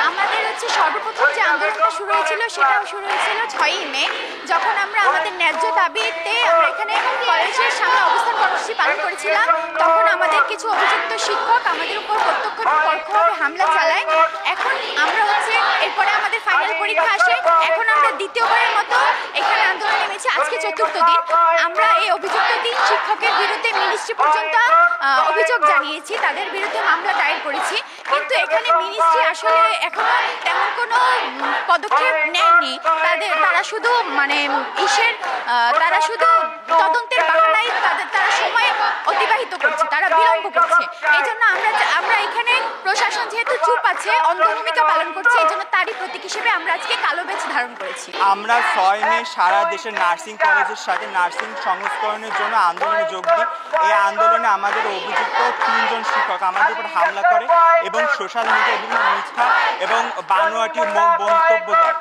আমাদের হচ্ছে সর্বপ্রথম যে আন্দোলনটা শুরু হয়েছিল সেটাও শুরু হয়েছিল 6ই মে, যখন আমরা আমাদের ন্যায্য দাবিতে আমরা এখানে কলেজের সামনে অবস্থান কর্মসূচি পালন করেছিলাম। তখন আমাদের কিছু অভিযুক্ত শিক্ষক আমাদের উপর প্রত্যক্ষ পরোক্ষভাবে হামলা চালায়। এখন আমরা হচ্ছে এরপরে আমাদের ফাইনাল পরীক্ষা আসে, এখন আমরা দ্বিতীয়বারের মতো এখানে আন্দোলন নেমেছি। আজকে 4র্থ দিন। আমরা এই অভিযুক্ত 3 শিক্ষকের বিরুদ্ধে মিনিস্ট্রি পর্যন্ত অভিযোগ জানিয়েছি, তাদের বিরুদ্ধে মামলা দায়ের করেছি, কিন্তু এখানে মিনিস্ট্রি আসলে এখনো তেমন কোনো পদক্ষেপ নেয়নি। তারা শুধু তারা শুধু তদন্তের বাহানায় তারা সময় অতিবাহিত করছে, তারা বিলম্ব করছে। এই জন্য আমরা এখানে প্রশাসন যেহেতু চুপ আছে, অন্ধ ভূমিকা পালন করছে, এই জন্য তারই প্রতীক হিসেবে আমরা আজকে কালো ব্যাজ ধারণ করেছি। আমরা 6 মে সারা দেশের নার্সিং কলেজের সাথে নার্সিং সংস্করণের জন্য আন্দোলনে যোগ দিই। এই আন্দোলনে আমাদের অভিযুক্ত 3 জন শিক্ষক আমাদের উপর হামলা করে এবং সোশ্যাল মিডিয়ায় বিভিন্ন মিথ্যা এবং বানোয়াটি মন্তব্য দেয়।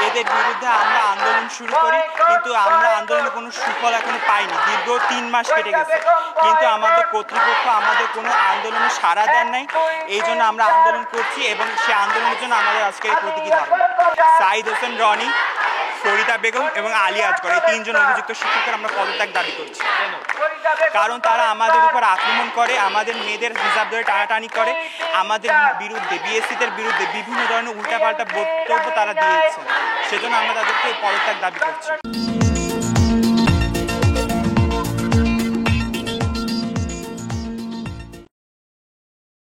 এদের বিরুদ্ধে আমরা আন্দোলন শুরু করি, কিন্তু আমরা আন্দোলনে কোনো সুফল এখনো পাইনি। দীর্ঘ 3 মাস কেটে গেছে, কিন্তু আমাদের কর্তৃপক্ষ আমাদের কোনো আন্দোলনে সাড়া দেন নাই। এই জন্য আমরা আন্দোলন করছি এবং সেই আন্দোলনের জন্য আমাদের আজকে এই প্রতীকী ধারণ। সাইদ হোসেন রনি, ফরিদা বেগম এবং আলী আজগর, এই 3 জন অভিযুক্ত শিক্ষকের আমরা পদত্যাগ দাবি করছি। কারণ তারা আমাদের উপর আক্রমণ করে, আমাদের মেয়েদের হিজাব ধরে টানাটানি করে, আমাদের বিরুদ্ধে বিএসসিদের বিরুদ্ধে বিভিন্ন ধরনের উল্টাপাল্টা বক্তব্য তারা দিয়েছে। সেজন্য আমরা তাদেরকে পদত্যাগ দাবি করছি।